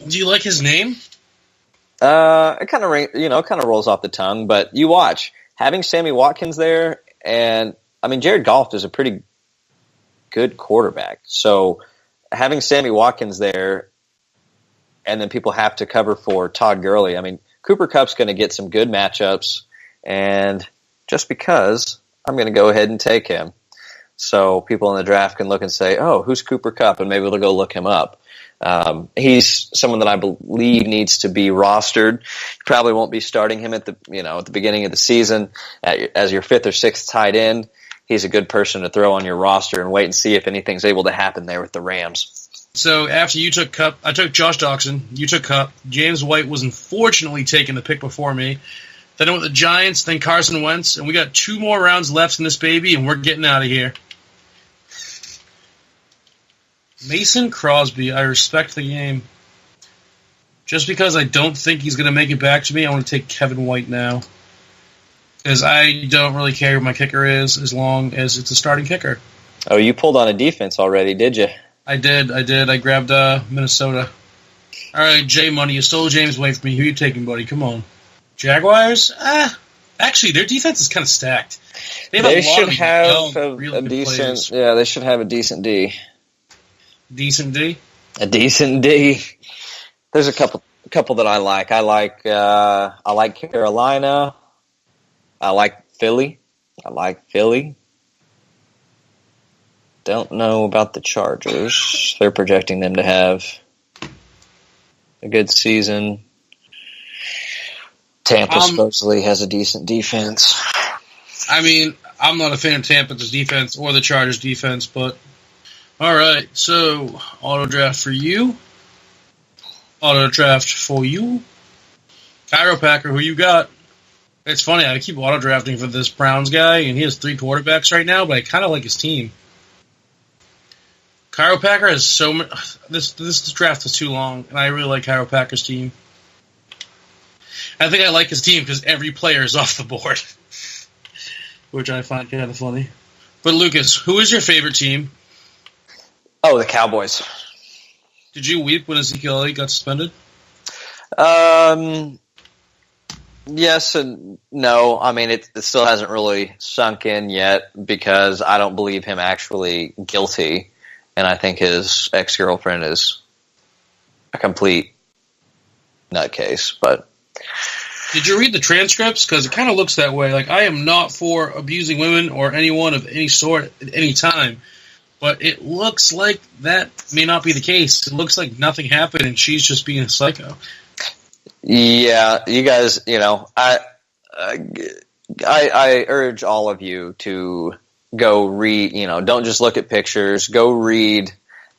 Do you like his name? It kind of rolls off the tongue, but you watch. Having Sammy Watkins there, and Jared Goff is a pretty good quarterback. So having Sammy Watkins there, and then people have to cover for Todd Gurley. Cooper Kupp's going to get some good matchups, and just because, I'm going to go ahead and take him. so people in the draft can look and say, "Oh, who's Cooper Kupp?" and maybe they'll go look him up. He's someone that I believe needs to be rostered. You probably won't be starting him at the beginning of the season as your 5th or 6th tight end. He's a good person to throw on your roster and wait and see if anything's able to happen there with the Rams. So after you took Kupp, I took Josh Doxson. You took Kupp. James White was unfortunately taking the pick before me. Then I went with the Giants, then Carson Wentz, and we got 2 more rounds left in this baby, and we're getting out of here. Mason Crosby, I respect the game. Just because I don't think he's going to make it back to me, I want to take Kevin White now. Because I don't really care who my kicker is as long as it's a starting kicker. Oh, you pulled on a defense already, did you? I did. I grabbed Minnesota. All right, J Money, you stole James White from me. Who are you taking, buddy? Come on. Jaguars? Actually, their defense is kind of stacked. They should have really a decent. Yeah, they should have a decent D. Decent D? A decent D. There's a couple that I like. I like Carolina. I like Philly. Don't know about the Chargers. They're projecting them to have a good season. Tampa supposedly has a decent defense. I mean, I'm not a fan of Tampa's defense or the Chargers' defense, but all right. So, auto draft for you. Auto draft for you. Chiropractor, who you got? It's funny, I keep auto drafting for this Browns guy, and he has 3 quarterbacks right now, but I kind of like his team. Chiropractor has so much. This draft is too long, and I really like Chiropractor's team. I think I like his team because every player is off the board, which I find kind of funny. But Lucas, who is your favorite team? Oh, the Cowboys. Did you weep when Ezekiel Elliott got suspended? Yes and no. I mean, it still hasn't really sunk in yet because I don't believe him actually guilty, and I think his ex-girlfriend is a complete nutcase. But did you read the transcripts? Because it kind of looks that way. Like, I am not for abusing women or anyone of any sort at any time, but it looks like that may not be the case. It looks like nothing happened, and she's just being a psycho. Yeah, you guys, I urge all of you to go read, don't just look at pictures, go read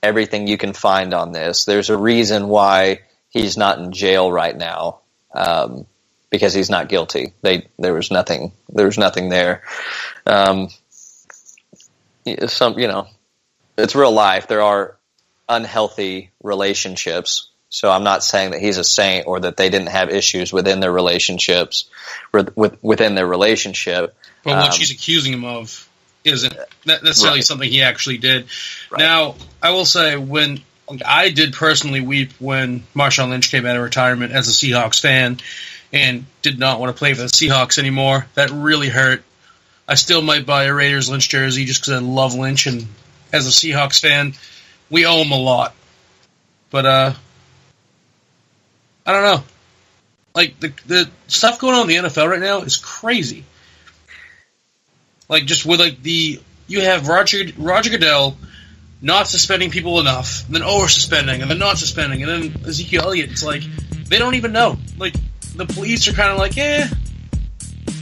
everything you can find on this. There's a reason why he's not in jail right now, because he's not guilty. There was nothing there. It's real life. There are unhealthy relationships. So I'm not saying that he's a saint or that they didn't have issues within their relationships, within their relationship. But what she's accusing him of isn't necessarily something he actually did. Right. Now, I will say, I did personally weep when Marshawn Lynch came out of retirement as a Seahawks fan and did not want to play for the Seahawks anymore. That really hurt. I still might buy a Raiders Lynch jersey just because I love Lynch, and as a Seahawks fan, we owe him a lot. But, I don't know. Like, the stuff going on in the NFL right now is crazy. Like, just with, you have Roger Goodell not suspending people enough, and then over-suspending, and then not suspending, and then Ezekiel Elliott. It's like, they don't even know. Like, the police are kind of like, we're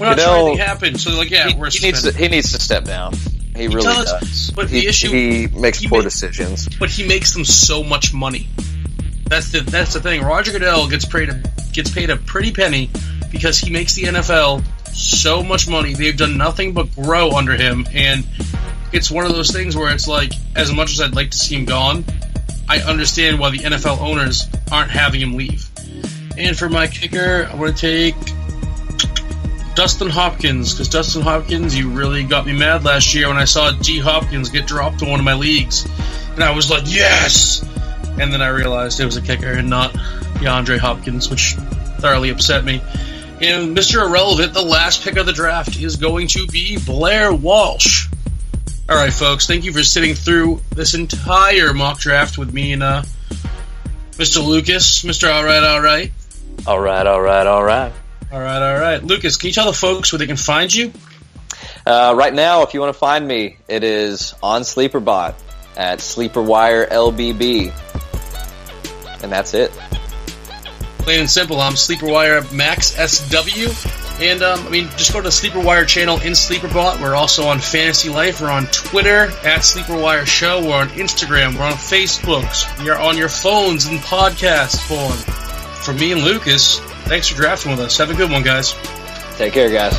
not sure anything happened. So they're like, we're suspending. He needs to step down. He really does. But he makes poor decisions. But he makes them so much money. That's the thing. Roger Goodell gets paid a pretty penny because he makes the NFL so much money. They've done nothing but grow under him, and it's one of those things where it's like, as much as I'd like to see him gone, I understand why the NFL owners aren't having him leave. And for my kicker, I'm going to take Dustin Hopkins, because Dustin Hopkins, you really got me mad last year when I saw D. Hopkins get dropped in one of my leagues, and I was like, yes! And then I realized it was a kicker and not DeAndre Hopkins, which thoroughly upset me. And Mr. Irrelevant, the last pick of the draft, is going to be Blair Walsh. All right, folks, thank you for sitting through this entire mock draft with me and Mr. Lucas. Mr. All right. All right. Lucas, can you tell the folks where they can find you? Right now, if you want to find me, it is on Sleeperbot at Sleeperwire LBB. And that's it. Plain and simple, I'm Sleeperwire Max SW. And, just go to the Sleeperwire channel in Sleeperbot. We're also on Fantasy Life. We're on Twitter at Sleeperwire Show. We're on Instagram. We're on Facebook. We are on your phones in podcast form. For me and Lucas, thanks for drafting with us. Have a good one, guys. Take care, guys.